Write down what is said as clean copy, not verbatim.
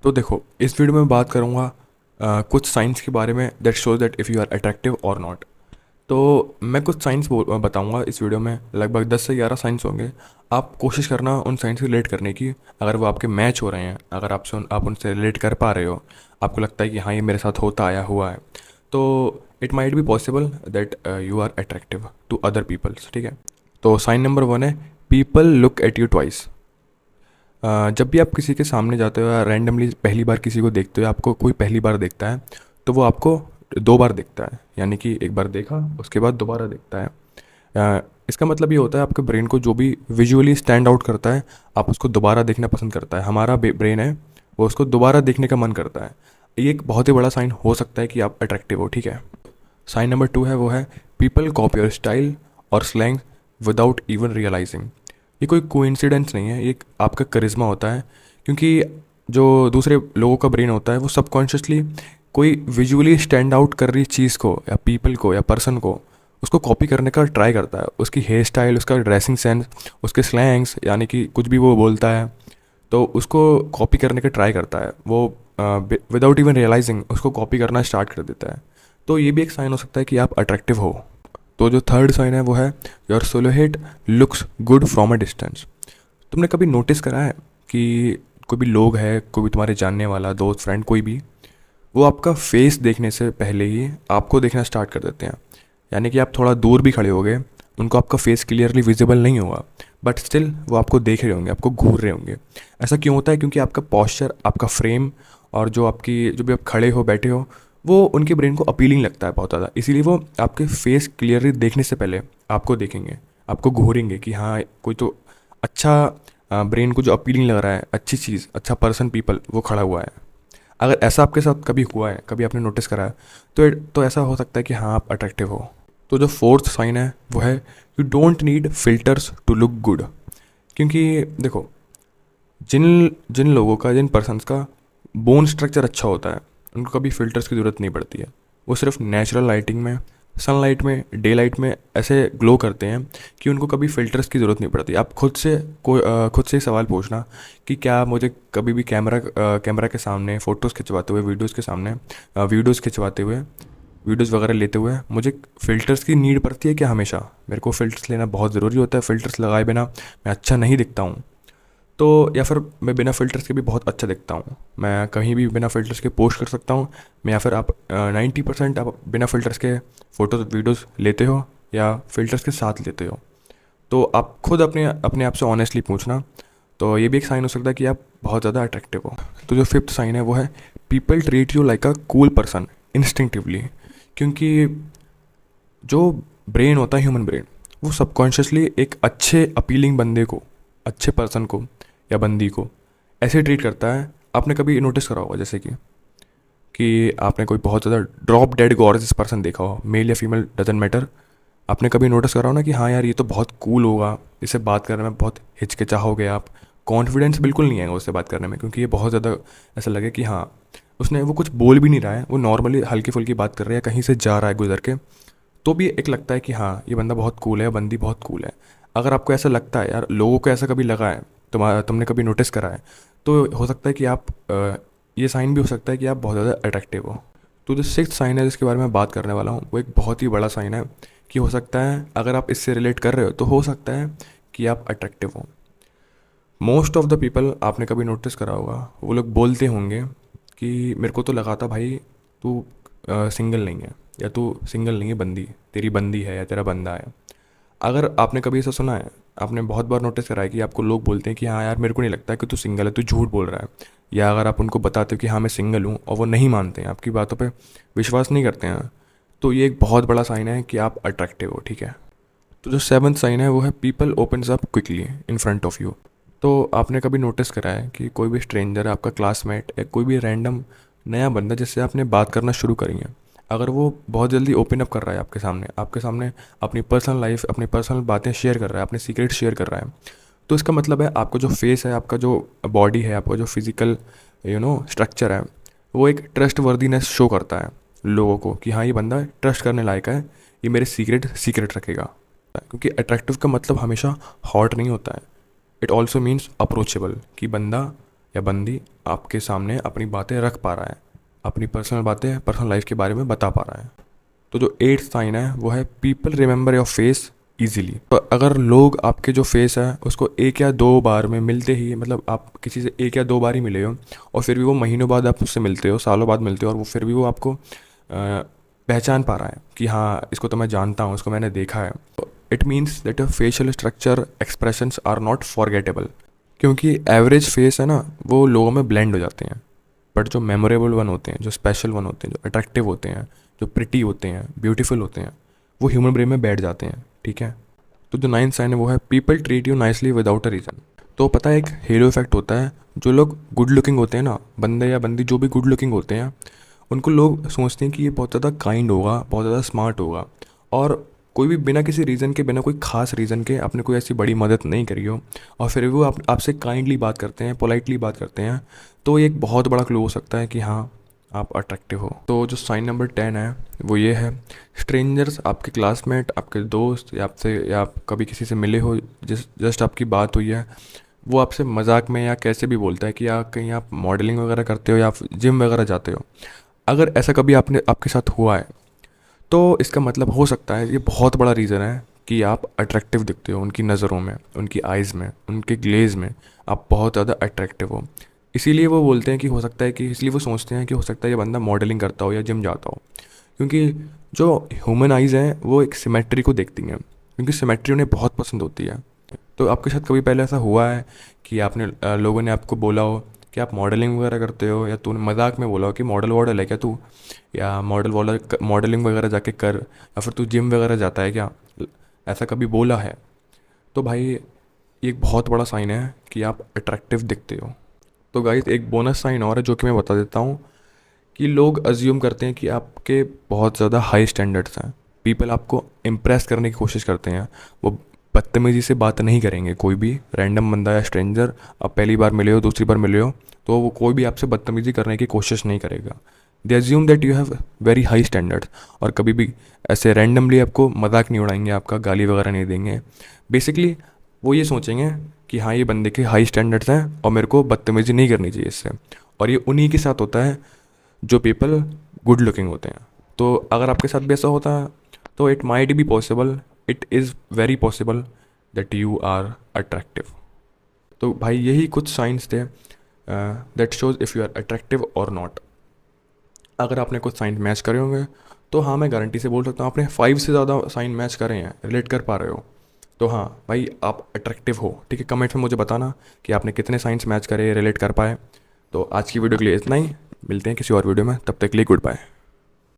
तो देखो, इस वीडियो में बात करूँगा कुछ साइंस के बारे में that shows that if you are attractive or not. तो मैं कुछ साइंस बताऊँगा इस वीडियो में। लगभग 10 से 11 साइंस होंगे। आप कोशिश करना उन साइंस से रिलेट करने की। अगर वो आपके मैच हो रहे हैं, अगर आप उनसे रिलेट कर पा रहे हो, आपको लगता है कि हाँ ये मेरे साथ होता आया हुआ है, तो it might be possible that you are attractive to other peoples. ठीक है। तो साइन नंबर 1 है, people look at you twice. जब भी आप किसी के सामने जाते हो या रैंडमली पहली बार किसी को देखते हो, आपको कोई पहली बार देखता है तो वो आपको 2 बार देखता है। यानी कि एक बार देखा, उसके बाद दोबारा देखता है। इसका मतलब ये होता है आपके ब्रेन को जो भी विजुअली स्टैंड आउट करता है, आप उसको दोबारा देखना पसंद करता है। हमारा ब्रेन है, वो उसको दोबारा देखने का मन करता है। ये एक बहुत ही बड़ा साइन हो सकता है कि आप अट्रैक्टिव हो। ठीक है। साइन नंबर 2 है, वो है पीपल कॉपी योर स्टाइल और स्लैंग विदाउट इवन रियलाइजिंग। ये कोई कोइंसिडेंस नहीं है, ये एक आपका करिश्मा होता है। क्योंकि जो दूसरे लोगों का ब्रेन होता है वो सबकॉन्शियसली कोई विजुअली स्टैंड आउट कर रही चीज़ को या पीपल को या पर्सन को उसको कॉपी करने का ट्राई करता है। उसकी हेयर स्टाइल, उसका ड्रेसिंग सेंस, उसके स्लैंग्स, यानी कि कुछ भी वो बोलता है तो उसको कॉपी करने का ट्राई करता है। वो विदाउट इवन रियलाइजिंग उसको कॉपी करना स्टार्ट कर देता है। तो ये भी एक साइन हो सकता है कि आप अट्रैक्टिव हो। तो जो थर्ड साइन है वो है your silhouette looks good from a distance. तुमने कभी नोटिस करा है कि कोई भी लोग है, कोई भी तुम्हारे जानने वाला दोस्त, फ्रेंड, कोई भी, वो आपका फेस देखने से पहले ही आपको देखना स्टार्ट कर देते हैं। यानी कि आप थोड़ा दूर भी खड़े होगे, उनको आपका फेस क्लियरली विजिबल नहीं होगा, बट स्टिल वो आपको देख रहे होंगे, आपको घूर रहे होंगे। ऐसा क्यों होता है? क्योंकि आपका पॉस्चर, आपका फ्रेम और जो भी आप खड़े हो, बैठे हो, वो उनके ब्रेन को अपीलिंग लगता है बहुत ज़्यादा। इसीलिए वो आपके फेस क्लियरली देखने से पहले आपको देखेंगे, आपको घूरेंगे कि हाँ कोई तो अच्छा ब्रेन को जो अपीलिंग लग रहा है, अच्छी चीज़, अच्छा पर्सन, पीपल वो खड़ा हुआ है। अगर ऐसा आपके साथ कभी हुआ है, कभी आपने नोटिस करा है, तो ऐसा हो सकता है कि हाँ आप अट्रैक्टिव हो। तो जो फोर्थ साइन है वो है you don't need filters to look good. क्योंकि देखो, जिन जिन लोगों का, जिन पर्सन्स का बोन स्ट्रक्चर अच्छा होता है, उनको कभी फ़िल्टर्स की ज़रूरत नहीं पड़ती है। वो सिर्फ नेचुरल लाइटिंग में, सनलाइट में, डे लाइट में ऐसे ग्लो करते हैं कि उनको कभी फ़िल्टर्स की ज़रूरत नहीं पड़ती। आप खुद से ही सवाल पूछना कि क्या मुझे कभी भी कैमरा के सामने फ़ोटोज़ खिंचवाते हुए, वीडियोज़ खिंचवाते हुए, वीडियोज़ वगैरह लेते हुए मुझे फ़िल्टर्स की नीड पड़ती है क्या? हमेशा मेरे को फ़िल्टर्स लेना बहुत ज़रूरी होता है? फ़िल्टर्स लगाए बिना मैं अच्छा नहीं दिखता हूँ? तो या फिर मैं बिना फ़िल्टर्स के भी बहुत अच्छा दिखता हूँ, मैं कहीं भी बिना फ़िल्टर्स के पोस्ट कर सकता हूँ। मैं या फिर आप 90% आप बिना फ़िल्टर्स के फ़ोटोज़ वीडियोज़ लेते हो या फ़िल्टर्स के साथ लेते हो? तो आप खुद अपने अपने आप से ऑनेस्टली पूछना। तो ये भी एक साइन हो सकता है कि आप बहुत ज़्यादा अट्रैक्टिव हो। तो जो फिफ्थ साइन है वो है people treat you like a cool person instinctively. क्योंकि जो ब्रेन होता है, ह्यूमन ब्रेन, वो सबकॉन्शियसली एक अच्छे अपीलिंग बंदे को, अच्छे पर्सन को या बंदी को ऐसे ट्रीट करता है। आपने कभी नोटिस करा होगा जैसे कि आपने कोई बहुत ज़्यादा ड्रॉप डेड गॉर्जियस पर्सन देखा हो, मेल या फीमेल डजेंट मैटर। आपने कभी नोटिस करा हो ना कि हाँ यार ये तो बहुत कूल होगा, इससे बात करने में बहुत हिचकिचाओगे आप, कॉन्फिडेंस बिल्कुल नहीं आएगा उससे बात करने में, क्योंकि ये बहुत ज़्यादा ऐसा लगे कि हाँ उसने, वो कुछ बोल भी नहीं रहा है, वो नॉर्मली हल्की फुल्की बात कर रहा है, कहीं से जा रहा है गुजर के, तो भी एक लगता है कि हाँ ये बंदा बहुत कूल है, बंदी बहुत कूल है। अगर आपको ऐसा लगता है, यार लोगों को ऐसा कभी लगा है, तुमने कभी नोटिस करा है, तो हो सकता है कि आप ये साइन भी हो सकता है कि आप बहुत ज़्यादा अट्रैक्टिव हो। तो जो सिक्स्थ साइन है जिसके बारे में बात करने वाला हूँ, वो एक बहुत ही बड़ा साइन है कि हो सकता है अगर आप इससे रिलेट कर रहे हो तो हो सकता है कि आप अट्रैक्टिव हो। मोस्ट ऑफ द पीपल, आपने कभी नोटिस करा होगा, वो लोग बोलते होंगे कि मेरे को तो लगा था भाई तू सिंगल नहीं है, या तू सिंगल नहीं है, बंदी, तेरी बंदी है या तेरा बंदा है। अगर आपने कभी ऐसा सुना है, आपने बहुत बार नोटिस करा है कि आपको लोग बोलते हैं कि हाँ यार मेरे को नहीं लगता है कि तू सिंगल है, तू झूठ बोल रहा है। या अगर आप उनको बताते हो कि हाँ मैं सिंगल हूँ और वो नहीं मानते हैं, आपकी बातों पे विश्वास नहीं करते हैं, तो ये एक बहुत बड़ा साइन है कि आप अट्रैक्टिव हो। ठीक है। तो जो सेवन्थ साइन है वो है people opens up quickly in front of you. तो आपने कभी नोटिस करा है कि कोई भी स्ट्रेंजर, आपका क्लासमेट या कोई भी रैंडम नया बंदा जिससे आपने बात करना शुरू करी है, अगर वो बहुत जल्दी ओपन अप कर रहा है आपके सामने अपनी पर्सनल लाइफ, अपनी पर्सनल बातें शेयर कर रहा है, अपने सीक्रेट शेयर कर रहा है, तो इसका मतलब है आपका जो फेस है, आपका जो बॉडी है, आपका जो फिजिकल स्ट्रक्चर है, वो एक ट्रस्ट वर्दीनेस शो करता है लोगों को कि हाँ ये बंदा ट्रस्ट करने लायक है, ये मेरे सीक्रेट रखेगा। क्योंकि अट्रैक्टिव का मतलब हमेशा हॉट नहीं होता है, इट ऑल्सो मीन्स अप्रोचेबल, कि बंदा या बंदी आपके सामने अपनी बातें रख पा रहा है, अपनी पर्सनल बातें, पर्सनल लाइफ के बारे में बता पा रहा है। तो जो एट्थ साइन है वो है people remember your face easily. तो अगर लोग आपके जो फेस है उसको एक या दो बार में मिलते ही, मतलब आप किसी से एक या दो बार ही मिले हो और फिर भी वो महीनों बाद आप उससे मिलते हो, सालों बाद मिलते हो, और वो फिर भी वो आपको पहचान पा रहा है कि हाँ इसको तो मैं जानता हूँ, इसको मैंने देखा है, it means that your facial structure expressions are not forgettable. क्योंकि एवरेज फेस है ना वो लोगों में ब्लेंड हो जाते हैं, बट जो मेमोरेबल वन होते हैं, जो स्पेशल वन होते हैं, जो अट्रैक्टिव होते हैं, जो प्रिटी होते हैं, ब्यूटीफुल होते हैं, वो ह्यूमन ब्रेन में बैठ जाते हैं। ठीक है। तो जो नाइन्थ साइन है वो है people treat you nicely without a reason. तो पता है एक हेलो इफेक्ट होता है, जो लोग गुड लुकिंग होते हैं ना, बंदे या बंदी जो भी गुड लुकिंग होते हैं, उनको लोग सोचते हैं कि ये बहुत ज़्यादा काइंड होगा, बहुत ज़्यादा स्मार्ट होगा, और कोई भी बिना किसी रीज़न के, बिना कोई खास रीज़न के आपने कोई ऐसी बड़ी मदद नहीं करी हो और फिर भी वो आपसे काइंडली बात करते हैं, पोलाइटली बात करते हैं, तो ये एक बहुत बड़ा क्लू हो सकता है कि हाँ आप अट्रैक्टिव हो। तो जो साइन नंबर 10 है वो ये है, स्ट्रेंजर्स, आपके क्लासमेट, आपके दोस्त, या आप कभी किसी से मिले हो, जस्ट आपकी बात हुई है, वो आपसे मजाक में या कैसे भी बोलता है कि या कहीं आप मॉडलिंग वगैरह करते हो या आप जिम वगैरह जाते हो। अगर ऐसा कभी आपके साथ हुआ है तो इसका मतलब हो सकता है ये बहुत बड़ा रीज़न है कि आप अट्रैक्टिव दिखते हो उनकी नज़रों में, उनकी आइज़ में, उनके ग्लेज में आप बहुत ज़्यादा अट्रैक्टिव हो। इसीलिए वो बोलते हैं कि हो सकता है कि, इसलिए वो सोचते हैं कि हो सकता है ये बंदा मॉडलिंग करता हो या जिम जाता हो, क्योंकि जो ह्यूमन आइज़ हैं वो एक सिमेट्री को देखती हैं, क्योंकि सिमेट्री उन्हें बहुत पसंद होती है। तो आपके साथ कभी पहले ऐसा हुआ है कि लोगों ने आपको बोला हो कि आप मॉडलिंग वगैरह करते हो, या तूने मजाक में बोला हो कि मॉडल वॉडल है क्या तू, या मॉडलिंग वगैरह जाके कर, या फिर तू जिम वगैरह जाता है क्या, ऐसा कभी बोला है? तो भाई ये एक बहुत बड़ा साइन है कि आप अट्रैक्टिव दिखते हो। तो गाइस एक बोनस साइन और है जो कि मैं बता देता हूँ, कि लोग अज्यूम करते हैं कि आपके बहुत ज़्यादा हाई स्टैंडर्ड्स हैं। पीपल आपको इम्प्रेस करने की कोशिश करते हैं, वो बदतमीज़ी से बात नहीं करेंगे। कोई भी रैंडम बंदा या स्ट्रेंजर, आप पहली बार मिले हो, दूसरी बार मिले हो, तो वो कोई भी आपसे बदतमीज़ी करने की कोशिश नहीं करेगा। They assume that you have very high standards, और कभी भी ऐसे रैंडमली आपको मजाक नहीं उड़ाएंगे, आपका गाली वगैरह नहीं देंगे। बेसिकली वो ये सोचेंगे कि हाँ ये बंदे के हाई स्टैंडर्ड्स हैं और मेरे को बदतमीज़ी नहीं करनी चाहिए इससे। और ये उन्हीं के साथ होता है जो पीपल गुड लुकिंग होते हैं। तो अगर आपके साथ भी ऐसा होता है तो it might be possible, it is very possible that you are attractive. तो भाई यही कुछ साइंस थे that shows if you are attractive or not. अगर आपने कुछ साइन मैच करे होंगे तो हाँ मैं गारंटी से बोल सकता हूँ आपने 5 से ज़्यादा साइन मैच करे हैं, रिलेट कर पा रहे हो, तो हाँ भाई आप अट्रैक्टिव हो। ठीक है, कमेंट में मुझे बताना कि आपने कितने साइंस मैच करे, रिलेट कर पाए। तो आज की वीडियो के लिए इतना ही, मिलते हैं किसी और वीडियो में, तब तक के लिए गुड बाय।